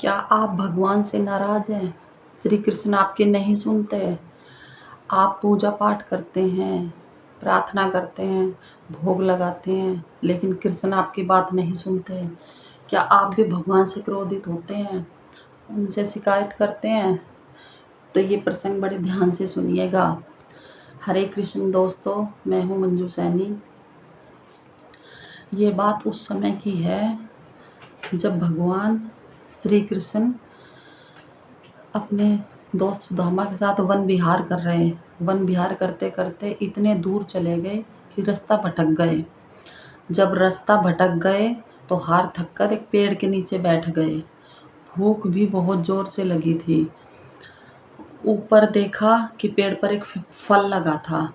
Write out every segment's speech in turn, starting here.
क्या आप भगवान से नाराज़ हैं? श्री कृष्ण आपकी नहीं सुनते? आप पूजा पाठ करते हैं, प्रार्थना करते हैं, भोग लगाते हैं, लेकिन कृष्ण आपकी बात नहीं सुनते। क्या आप भी भगवान से क्रोधित होते हैं, उनसे शिकायत करते हैं? तो ये प्रसंग बड़े ध्यान से सुनिएगा। हरे कृष्ण दोस्तों, मैं हूँ मंजू सैनी। ये बात उस समय की है जब भगवान श्री कृष्ण अपने दोस्त सुदामा के साथ वन विहार कर रहे हैं। वन विहार करते करते इतने दूर चले गए कि रास्ता भटक गए। जब रास्ता भटक गए तो हार थक कर एक पेड़ के नीचे बैठ गए। भूख भी बहुत ज़ोर से लगी थी। ऊपर देखा कि पेड़ पर एक फल लगा था।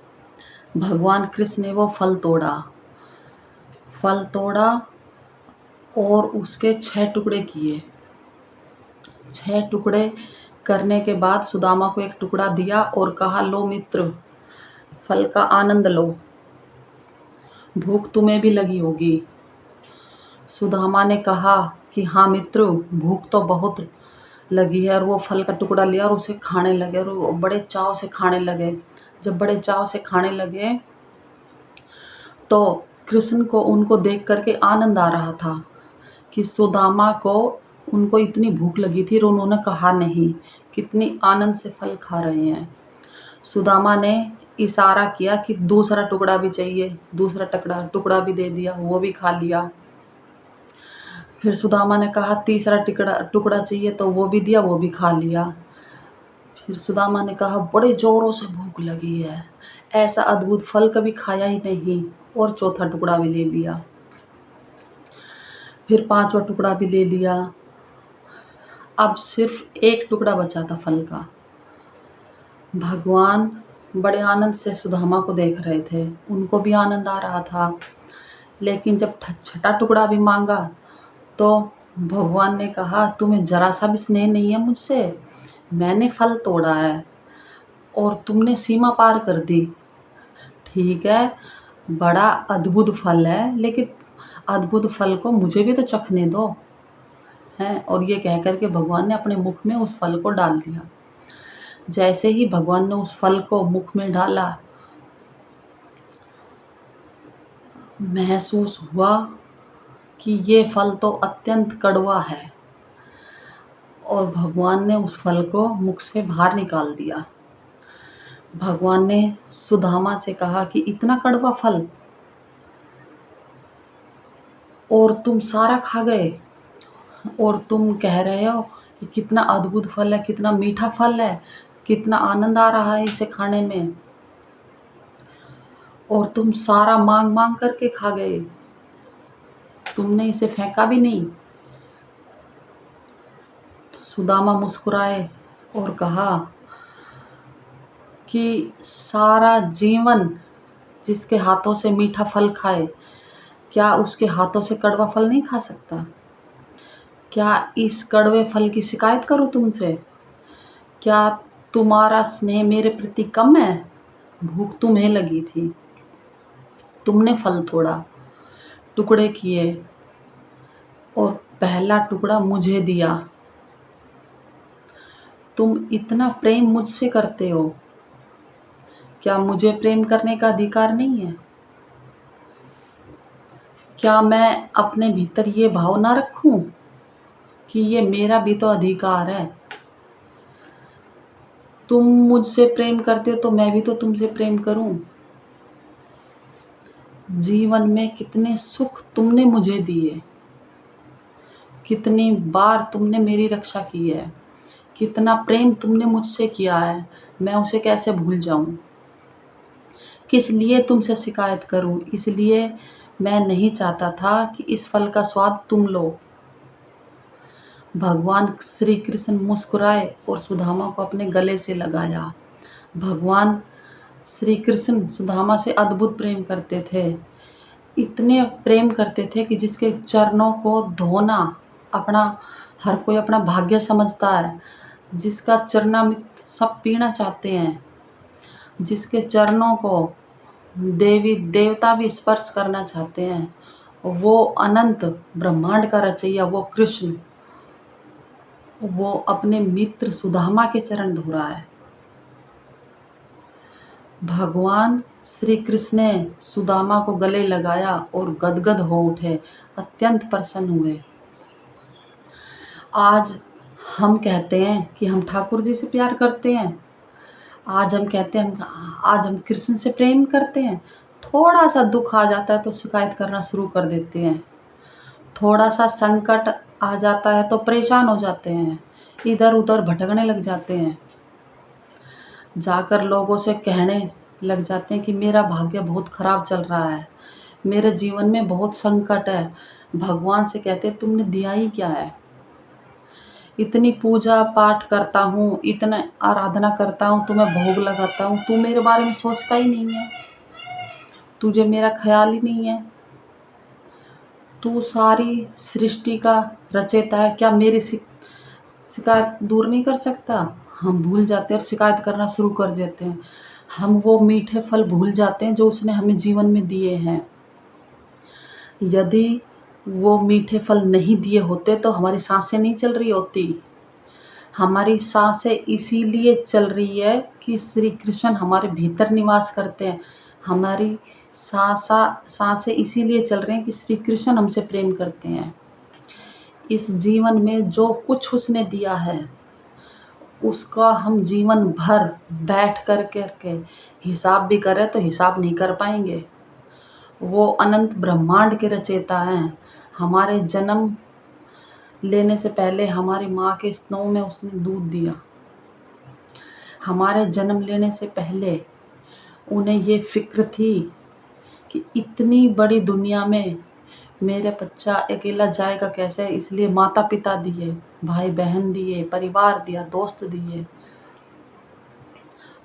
भगवान कृष्ण ने वो फल तोड़ा। फल तोड़ा और उसके 6 टुकड़े किए। 6 टुकड़े करने के बाद सुदामा को एक टुकड़ा दिया और कहा, लो मित्र, फल का आनंद लो, भूख तुम्हें भी लगी होगी। सुदामा ने कहा कि हाँ मित्र, भूख तो बहुत लगी है, और वो फल का टुकड़ा लिया और उसे खाने लगे, और वो बड़े चाव से खाने लगे। जब बड़े चाव से खाने लगे तो कृष्ण को उनको देख करके आनंद आ रहा था कि सुदामा को उनको इतनी भूख लगी थी और उन्होंने कहा नहीं, कितनी आनंद से फल खा रहे हैं। सुदामा ने इशारा किया कि दूसरा टुकड़ा भी चाहिए। दूसरा टुकड़ा भी दे दिया, वो भी खा लिया। फिर सुदामा ने कहा तीसरा टुकड़ा चाहिए, तो वो भी दिया, वो भी खा लिया। फिर सुदामा ने कहा बड़े जोरों से भूख लगी है, ऐसा अद्भुत फल कभी खाया ही नहीं, और चौथा टुकड़ा भी ले लिया। फिर 5वां टुकड़ा भी ले लिया। अब सिर्फ एक टुकड़ा बचा था फल का। भगवान बड़े आनंद से सुदामा को देख रहे थे, उनको भी आनंद आ रहा था। लेकिन जब छठा टुकड़ा भी मांगा तो भगवान ने कहा, तुम्हें जरा सा भी स्नेह नहीं है मुझसे? मैंने फल तोड़ा है और तुमने सीमा पार कर दी। ठीक है, बड़ा अद्भुत फल है, लेकिन अद्भुत फल को मुझे भी तो चखने दो। हैं, और ये कह कर के भगवान ने अपने मुख में उस फल को डाल दिया। जैसे ही भगवान ने उस फल को मुख में डाला, महसूस हुआ कि ये फल तो अत्यंत कड़वा है, और भगवान ने उस फल को मुख से बाहर निकाल दिया। भगवान ने सुदामा से कहा कि इतना कड़वा फल, और तुम सारा खा गए, और तुम कह रहे हो कि कितना अद्भुत फल है, कितना मीठा फल है, कितना आनंद आ रहा है इसे खाने में, और तुम सारा मांग मांग करके खा गए, तुमने इसे फेंका भी नहीं। तो सुदामा मुस्कुराए और कहा कि सारा जीवन जिसके हाथों से मीठा फल खाए, क्या उसके हाथों से कड़वा फल नहीं खा सकता? क्या इस कड़वे फल की शिकायत करूं तुमसे? क्या तुम्हारा स्नेह मेरे प्रति कम है? भूख तुम्हें लगी थी, तुमने फल तोड़ा, टुकड़े किए, और पहला टुकड़ा मुझे दिया। तुम इतना प्रेम मुझसे करते हो, क्या मुझे प्रेम करने का अधिकार नहीं है? क्या मैं अपने भीतर ये भाव ना रखूं कि ये मेरा भी तो अधिकार है? तुम मुझसे प्रेम करते हो तो मैं भी तो तुमसे प्रेम करूं। जीवन में कितने सुख तुमने मुझे दिए, कितनी बार तुमने मेरी रक्षा की है, कितना प्रेम तुमने मुझसे किया है, मैं उसे कैसे भूल जाऊं? किस लिए तुमसे शिकायत करूं? इसलिए मैं नहीं चाहता था कि इस फल का स्वाद तुम लो। भगवान श्री कृष्ण मुस्कुराए और सुदामा को अपने गले से लगाया। भगवान श्री कृष्ण सुदामा से अद्भुत प्रेम करते थे। इतने प्रेम करते थे कि जिसके चरणों को धोना अपना, हर कोई अपना भाग्य समझता है। जिसका चरणामृत सब पीना चाहते हैं, जिसके चरणों को देवी देवता भी स्पर्श करना चाहते हैं, वो अनंत ब्रह्मांड का रचैया, वो कृष्ण वो अपने मित्र सुदामा के चरण धो रहा है। भगवान श्री कृष्ण ने सुदामा को गले लगाया और गदगद हो उठे, अत्यंत प्रसन्न हुए। आज हम कहते हैं कि हम ठाकुर जी से प्यार करते हैं, आज हम कहते हैं आज हम कृष्ण से प्रेम करते हैं। थोड़ा सा दुख आ जाता है तो शिकायत करना शुरू कर देते हैं, थोड़ा सा संकट आ जाता है तो परेशान हो जाते हैं, इधर उधर भटकने लग जाते हैं, जाकर लोगों से कहने लग जाते हैं कि मेरा भाग्य बहुत ख़राब चल रहा है, मेरे जीवन में बहुत संकट है। भगवान से कहते हैं तुमने दिया ही क्या है? इतनी पूजा पाठ करता हूँ, इतना आराधना करता हूँ, तुम्हें भोग लगाता हूँ, तू मेरे बारे में सोचता ही नहीं है, तुझे मेरा ख्याल ही नहीं है। तू सारी सृष्टि का रचयिता है, क्या मेरी शिकायत दूर नहीं कर सकता? हम भूल जाते हैं और शिकायत करना शुरू कर देते हैं। हम वो मीठे फल भूल जाते हैं जो उसने हमें जीवन में दिए हैं। यदि वो मीठे फल नहीं दिए होते तो हमारी सांसें नहीं चल रही होती। हमारी सांसें इसीलिए चल रही है कि श्री कृष्ण हमारे भीतर निवास करते हैं। हमारी सांसें इसीलिए चल रही हैं कि श्री कृष्ण हमसे प्रेम करते हैं। इस जीवन में जो कुछ उसने दिया है उसका हम जीवन भर बैठ कर करके हिसाब भी करें तो हिसाब नहीं कर पाएंगे। वो अनंत ब्रह्मांड के रचयिता हैं। हमारे जन्म लेने से पहले हमारी माँ के स्तनों में उसने दूध दिया। हमारे जन्म लेने से पहले उन्हें ये फिक्र थी कि इतनी बड़ी दुनिया में मेरे बच्चा अकेला जाएगा कैसे, इसलिए माता पिता दिए, भाई बहन दिए, परिवार दिया, दोस्त दिए।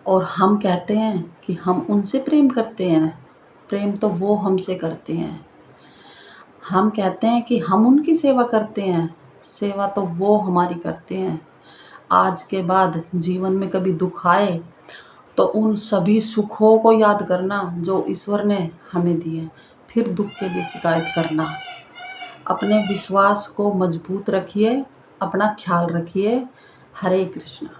और हम कहते हैं कि हम उनसे प्रेम करते हैं, प्रेम तो वो हमसे करते हैं। हम कहते हैं कि हम उनकी सेवा करते हैं, सेवा तो वो हमारी करते हैं। आज के बाद जीवन में कभी दुख आए तो उन सभी सुखों को याद करना जो ईश्वर ने हमें दिए, फिर दुख के लिए शिकायत करना। अपने विश्वास को मजबूत रखिए, अपना ख्याल रखिए। हरे कृष्णा।